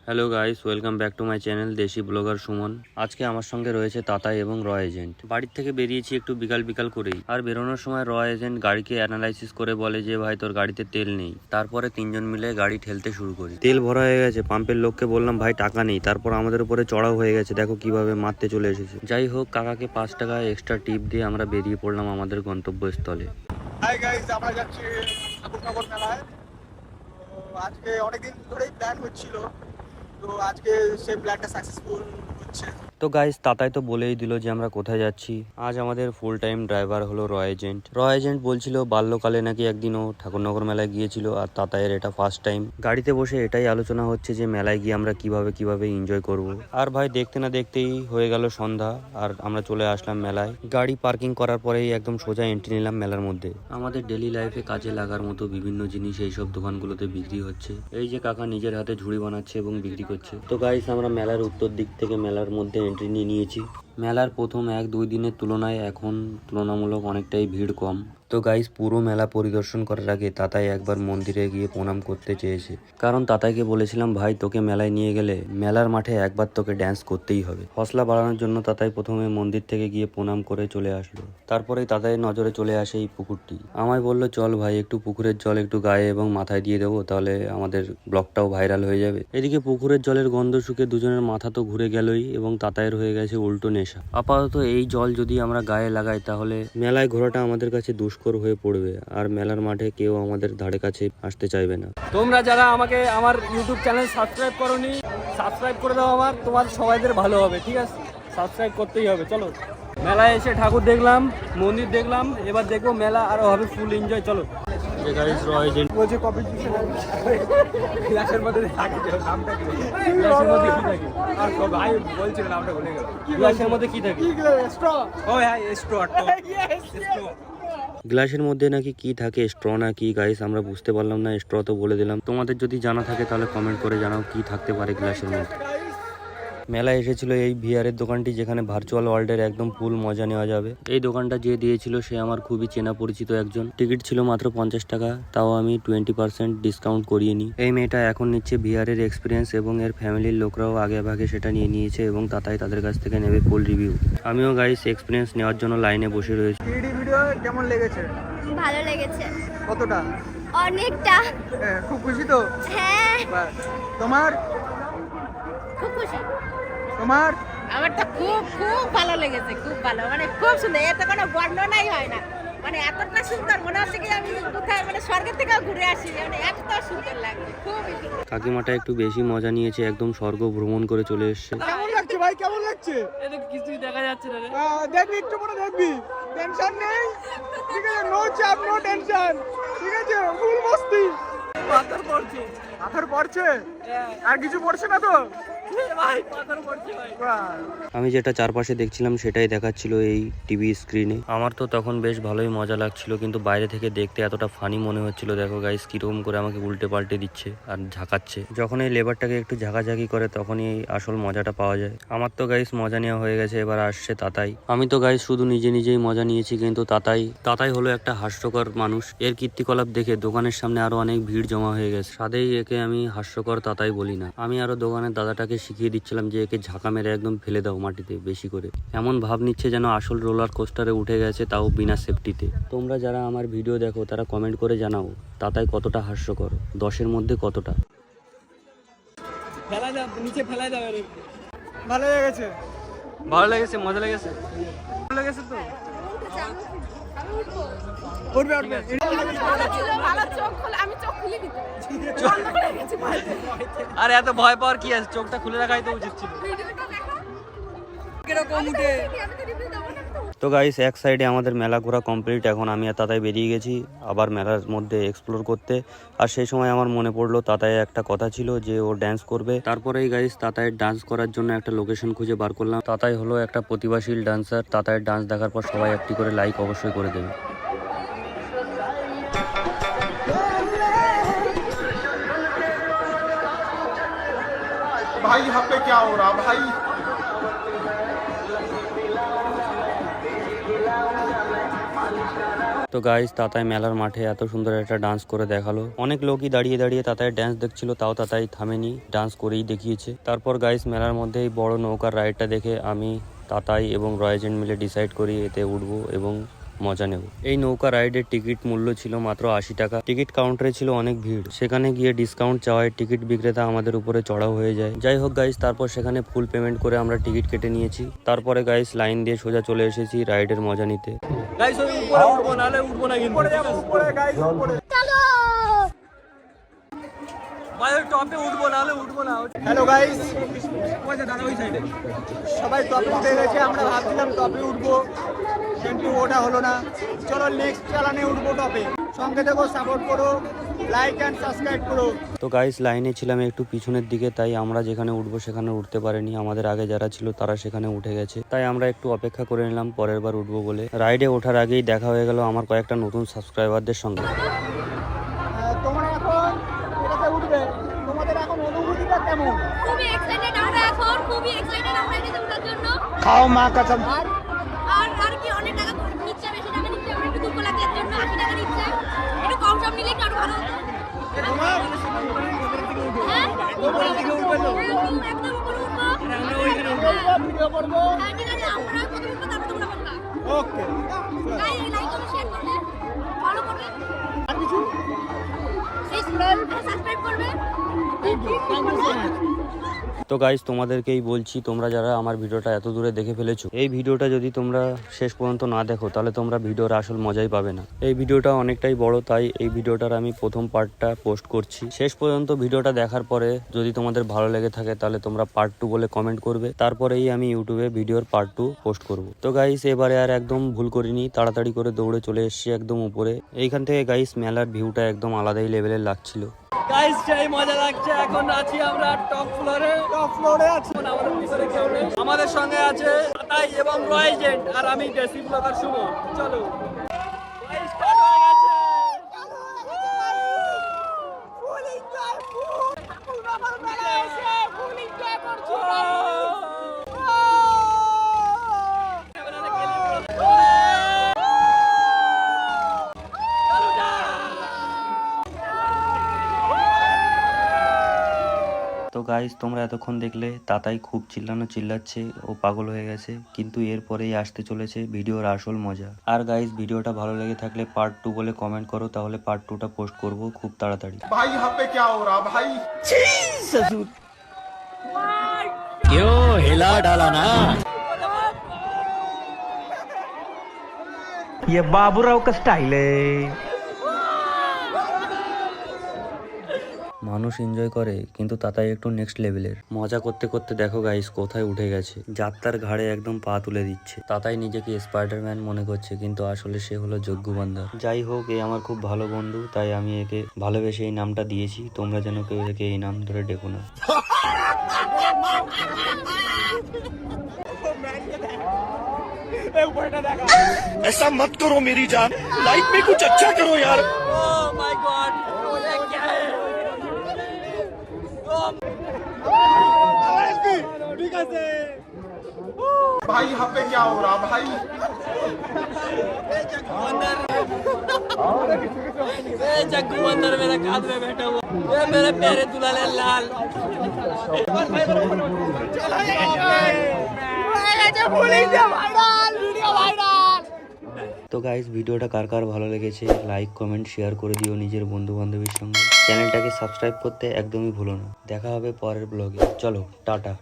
Hello guys, welcome back to my channel দেশি blogger Suman. আজকে আমার সঙ্গে রয়েছে তাতাই এবং র এজেন্ট। বাড়ির থেকে বেরিয়েছি একটু বিকাল করেই। আর বেরোনোর সময় র এজেন্ট গাড়িকে অ্যানালাইসিস করে বলে যে ভাই তোর গাড়িতে তেল নেই। তারপরে তিনজন মিলে গাড়ি ঠেলতে শুরু করি। তেল ভরা হয়ে গেছে, পাম্পের লোককে বললাম ভাই টাকা নেই। তারপর আমাদের উপরে চড়াও হয়ে গেছে, দেখো কিভাবে মারতে চলে এসেছে। যাই হোক, কাকাকে 5 টাকা এক্সট্রা টিপ দিয়ে আমরা বেরিয়ে পড়লাম আমাদের গন্তব্যস্থলে। হাই গাইস, আমরা যাচ্ছি ঠাকুরনগর মেলায়। তো আজকে অনেকদিন ধরেই প্ল্যান হচ্ছিল, তো আজকে সেই প্ল্যানটা সাকসেসফুল হচ্ছে। তো গাইস, তাতাই তো বলেই দিল যে আমরা কোথায় যাচ্ছি। আজ আমাদের ফুল টাইম ড্রাইভার হলো র এজেন্ট। র এজেন্ট বলছিল বাল্যকালে নাকি একদিন ও ঠাকুরনগর মেলায় গিয়েছিল, আর তাতাইয়ের এটা ফার্স্ট টাইম। গাড়িতে বসে এটাই আলোচনা হচ্ছে যে মেলায় গিয়ে আমরা কিভাবে এনজয় করব। আর ভাই দেখতে না দেখতেই হয়ে গেল সন্ধ্যা, আর আমরা চলে আসলাম মেলায়। গাড়ি পার্কিং করার পরেই একদম সোজা এন্ট্রি নিলাম মেলার মধ্যে। আমাদের ডেলি লাইফে কাজে লাগার মতো বিভিন্ন জিনিস এইসব দোকানগুলোতে বিক্রি হচ্ছে। এই যে কাকা নিজের হাতে ঝুড়ি বানাচ্ছে এবং বিক্রি করছে। তো গাইস, আমরা মেলার উত্তর দিক থেকে মেলার মধ্যে এন্ট্রি নিয়ে নিয়েছি। মেলার প্রথম 1-2 দিনের তুলনায় এখন তুলনামূলক অনেকটাই ভিড় কম। তো গাইস, পুরো মেলা পরিদর্শন করার আগে তাতাই একবার মন্দিরে গিয়ে প্রণাম করতে চেয়েছে। কারণ তাতাইকে বলেছিলাম ভাই তোকে মেলায় নিয়ে গেলে মেলার মাঠে একবার তোকে ড্যান্স করতেই হবে। হসলা বাড়ানোর জন্য তাতাই প্রথমে মন্দির থেকে গিয়ে প্রণাম করে চলে আসলো। তারপরে তাতাইয়ের নজরে চলে আসে এই পুকুরটি। আমায় বলল চল ভাই, একটু পুকুরের জল একটু গায়ে এবং মাথায় দিয়ে দেবো, তাহলে আমাদের ব্লগটাও ভাইরাল হয়ে যাবে। এদিকে পুকুরের জলের গন্ধ শুকে দুজনের মাথা তো ঘুরে গেলই এবং তাতাইয়ের হয়ে গেছে উল্টো নেশা। আপাতত এই জল যদি আমরা গায়ে লাগাই তাহলে মেলায় ঘোরাটা আমাদের কাছে দুষ্কর হয়ে পড়বে, আর মেলার মাঠে কেউ আমাদের ধারে কাছে আসতে চাইবে না। তোমরা যারা আমাকে আমার ইউটিউব চ্যানেল সাবস্ক্রাইব করোনি, সাবস্ক্রাইব করে দাও। তোমার সবাইদের ভালো হবে, ঠিক আছে? সাবস্ক্রাইব করতেই হবে। চলো, মেলায় এসে ঠাকুর দেখলাম, মন্দির দেখলাম, এবার দেখবো মেলা আরো হবে ফুল এনজয়। চলো। বলছে কম্পিটিশন গ্লাসের মধ্যে থাকে, নামটা কি? গ্লাসের মধ্যে কি থাকে? আর ভাই বলছিল নামটা ভুলে গেল। গ্লাসের মধ্যে কি থাকে? স্ট্র। ও হ্যাঁ, স্ট্র। গ্লাসের মধ্যে নাকি কি থাকে, স্ট্র না কি গাইস আমরা বুঝতে পারলাম না। স্ট্র তো বলে দিলাম, তোমাদের যদি জানা থাকে তাহলে কমেন্ট করে জানাও কি থাকতে পারে গ্লাসের মধ্যে। মেলায় এসেছিল এই ভিআরের দোকানটি, যেখানে ভার্চুয়াল ওয়ার্ল্ডের একদম ফুল মজা নেওয়া যাবে। এই দোকানটা যে দিয়েছিল সে আমার খুবই চেনা পরিচিত একজন। টিকিট ছিল মাত্র 50 টাকা, তাও আমি 20% ডিসকাউন্ট করিয়ে নিই। এই মেয়েটা এখন নিচ্ছে ভিআরের এক্সপিরিয়েন্স এবং এর ফ্যামিলির লোকরাও আগে ভাগে সেটা নিয়ে নিয়েছে এবং তাতাই তাদের কাছ থেকে নেবে ফুল রিভিউ। আমিও গাইস এক্সপিরিয়েন্স নেওয়ার জন্য লাইনে বসে রয়েছি। 3D ভিডিও কেমন লেগেছে? ভালো লেগেছে, কতটা? অনেকটা। খুব খুশি তো? হ্যাঁ, বাহ। তোমার? খুব খুশি। তোমার? আমার তো খুব খুব ভালো লেগেছে, খুব ভালো, মানে খুব সুন্দর। এতে কোনো বর্ণনাই হয় না, মানে এতটা সুন্দর মনে হচ্ছে কি আমি কোথায় মানে স্বর্গের থেকে ঘুরে আসি, মানে এত সুন্দর লাগছে, খুবই সুন্দর। কাকিমাটা একটু বেশি মজা নিয়েছে, একদম স্বর্গ ভ্রমণ করে চলে এসছে। কেমন লাগছে ভাই, কেমন লাগছে? এটা কিছুই দেখা যাচ্ছে না রে। দেখবি, একটু পরে দেখবি। টেনশন নেই, ঠিক আছে? নো চাপ, নো টেনশন, ঠিক আছে? ফুল মস্তি। পাথর পড়ছে। পাথর পড়ছে? আর কিছু পড়ছে না তো? ভাই পাথর পড়ছে ভাই। বাহ। আমি যেটা চারপাশে দেখছিলাম সেটাই দেখাচ্ছিল এই টিভি স্ক্রিনে। আমার তো তখন বেশ ভালোই মজা লাগছিল, কিন্তু বাইরে থেকে দেখতে এতটা ফানি মনে হচ্ছিল। দেখো গাইস কিরকম করে আমাকে উল্টে পাল্টে দিচ্ছে আর ঝাঁকাচ্ছে। যখন এই লেবারটাকে একটু ঝাঁকাঝাঁকি করে তখনই আসল মজাটা পাওয়া যায়। আমার তো গাইস মজা নেওয়া হয়ে গেছে, এবার আসছে তাতাই। আমি তো গাইস শুধু নিজেই মজা নিয়েছি, কিন্তু তাতাই হলো একটা হাস্যকর মানুষ। এর কীর্তিকলাপ দেখে দোকানের সামনে আরো অনেক ভিড় জমা হয়ে গেছে। সাদেই একে আমি হাস্যকর তাতাই বলি না। আমি আরো দোকানের দাদাটাকে শিখিয়ে দিচ্ছিলাম যে একে ঝাঁকা মেরে একদম ফেলে দাও মাটিতে বেশি করে। এমন ভাব নিচ্ছে যেন আসল রোলার কোস্টারে উঠে গেছে, তাও বিনা সেফটিতে। তোমরা যারা আমার ভিডিও দেখো তারা কমেন্ট করে জানাও তাতাই কতটা হাস্যকর, 10-এর মধ্যে কতটা। ফেলা যাবে, নিচে ফেলা যাবে রে। ভালো লেগেছে? ভালো লেগেছে, মজা লেগেছে, ভালো লেগেছে তো। উঠবে উঠবে। ভালো চোখ খুলে, আমি চোখ খুলে দিতে আর এত ভয় পাওয়ার কি আছে, চোখটা খুলে রাখাই তো উচিত ছিল। কিরকম উঠে। তো গাইস, এক সাইডে আমাদের মেলা ঘোরা কমপ্লিট। এখন আমি আর তাতাই বেরিয়ে গেছি আবার মেলার মধ্যে এক্সপ্লোর করতে। আর সেই সময় আমার মনে পড়লো তাতাইয়ের একটা কথা ছিল যে ও ড্যান্স করবে। তারপরেই গাইস তাতাইয়ের ডান্স করার জন্য একটা লোকেশন খুঁজে বার করলাম। তাতাই হলো একটা প্রতিভাশীল ডান্সার। তাতাইয়ের ডান্স দেখার পর সবাই একটি করে লাইক অবশ্যই করে দেবে। भाई यहाँ पे क्या हो रहा भाई? তো তো গাইস তাতাই মেলার মাঠে এত সুন্দর একটা ডান্স করে দেখালো। অনেক লোকই দাঁড়িয়ে দাঁড়িয়ে তাতাই ডান্স দেখছিল, তাও তাতাই থামেনি, ডান্স করেই দেখিয়েছে। তারপর গাইস মেলার মধ্যে এই বড় নৌকার রাইডটা দেখে আমি, তাতাই এবং রয়জেন্ট মিলে ডিসাইড করি এতে উঠবো এবং মজা নেব। এই নৌকা রাইডের টিকিট মূল্য ছিল মাত্র 80 টাকা। টিকিট কাউন্টারে ছিল অনেক ভিড়, সেখানে গিয়ে ডিসকাউন্ট চাওয়ায় টিকিট বিক্রেতা আমাদের উপরে চড়াও হয়ে যায়। যাই হোক গাইস, তারপর সেখানে ফুল পেমেন্ট করে আমরা টিকিট কেটে নিয়েছি। তারপরে গাইস লাইন দিয়ে সোজা চলে এসেছি রাইডের মজা নিতে। গাইস ওই উপরে উঠবো, নাহলে উঠবো না কিন্তু। উপরে গাইস উপরে ভাই ওই টপে উঠবো, নাহলে উঠবো না। হ্যালো গাইস, দাদা ওই সাইডে সবাই টপে উঠে গেছে। আমরা ভাবছিলাম টপে উঠবো, কিন্তু ওটা হলো না। চলো নেক্সট চালানে উঠবো টপে। সঙ্গে দেখো, সাপোর্ট করো, লাইক অ্যান্ড সাবস্ক্রাইব করো। তো গাইস লাইনে ছিলাম একটু পিছনের দিকে, তাই আমরা যেখানে উঠবো সেখানে উঠতে পারিনি। আমাদের আগে যারা ছিল তারা সেখানে উঠে গেছে, তাই আমরা একটু অপেক্ষা করে নিলাম পরের বার উঠবো বলে। রাইডে ওঠার আগেই দেখা হয়ে গেল আমার কয়েকটা নতুন সাবস্ক্রাইবারদের সঙ্গে। তোমরা এখন এটাতে উঠবে, তোমাদের এখন অনুভূতিটা কেমন? খুবই এক্সাইটেড আমরা এখন, খুবই এক্সাইটেড আমরা এটাতে ওঠার জন্য। খাও মা কসম। আর কি অনেক টাকা নিচ্ছে, বেশি টাকা নিচ্ছে, আমরা একটু দুঃখ লাগে এর জন্য 80 টাকা নিচ্ছে। একটু কম সম নিলে একটু আরো ভালো হতো। হ্যাঁ একদম উপরে উঠবো, ভিডিও করবো। হ্যাঁ ঠিক আছে, আমরা প্রথমে উঠবো, তারপর তোমরা বলবা। ওকে, লাইক কমেন্ট শেয়ার করবে, ফলো করবে, আর কিছু? সাবস্ক্রাইব করবে। তো গাইস তোমাদেরকেই বলছি, তোমরা যারা আমার ভিডিওটা এত দূরে দেখে ফেলেছো, এই ভিডিওটা যদি তোমরা শেষ পর্যন্ত না দেখো তাহলে তোমরা ভিডিওর আসল মজাই পাবে না। এই ভিডিওটা অনেকটাই বড়, তাই এই ভিডিওটার আমি প্রথম পার্টটা পোস্ট করছি। শেষ পর্যন্ত ভিডিওটা দেখার পরে যদি তোমাদের ভালো লেগে থাকে তাহলে তোমরা পার্ট 2 বলে কমেন্ট করবে, তারপরেই আমি ইউটিউবে ভিডিওর পার্ট 2 পোস্ট করব। তো গাইস এবারে আর একদম ভুল করিনি, তাড়াতাড়ি করে দৌড়ে চলে এসেছি একদম উপরে। এইখান থেকে গাইস মেলার ভিউটা একদম আলাদাই লেভেলের লাগছিল। গাইস সেই মজা লাগছে। এখন আছি আমরা টপ ফ্লোরে। আছি। এখন আমাদের পিছনে কেউ নেই। আমাদের সঙ্গে আছে তাতাই এবং রয়জেন্ট, আর আমি ডেসি ব্লগার সুমন। চলো গাইস, স্টার্ট হয়ে গেছে। তো গাইস তোমরা এতক্ষণ দেখলে তাতাই খুব চিল্লাচ্ছে, ও পাগল হয়ে গেছে, কিন্তু এরপরেই আসতে চলেছে ভিডিওর আসল মজা। আর গাইস ভিডিওটা ভালো লেগে থাকলে পার্ট 2 বলে কমেন্ট করো, তাহলে পার্ট 2টা পোস্ট করব খুব তাড়াতাড়ি। भाई यहाँ पे क्या हो रहा भाई? ये बाबूराव का स्टाइल है। মানুষ এনজয় করে, কিন্তু তাতাই একটু নেক্সট লেভেলের। মজা করতে করতে দেখো গাইস কোথায় উঠে গেছে, যাত্রার ঘাড়ে একদম পা তুলে দিচ্ছে। তাতাই নিজেকে স্পাইডারম্যান মনে করছে, কিন্তু আসলে সে হলো যজ্ঞ বান্দার। যাই হোক, এ আমার খুব ভালো বন্ধু, তাই আমি একে ভালোবেসে এই নামটা দিয়েছি। তোমরা যেন কেউ একে এই নাম ধরে ডেকো না। ऐसा मत करो मेरी जान, लाइफ में कुछ अच्छा करो यार। Oh my God, ये क्या है? भाई यहाँ पे क्या हो रहा भाई? जग्गू अंदर मेरे कांध में बैठा हुआ, ये मेरे प्यारे दुलाले लाल। তো গাইস ভিডিওটা কার কার ভালো লেগেছে লাইক কমেন্ট শেয়ার করে দিও নিজের বন্ধু বান্ধবীর সঙ্গে। চ্যানেলটাকে সাবস্ক্রাইব করতে একদমই ভুলো না। দেখা হবে পরের ব্লগে। চলো টাটা।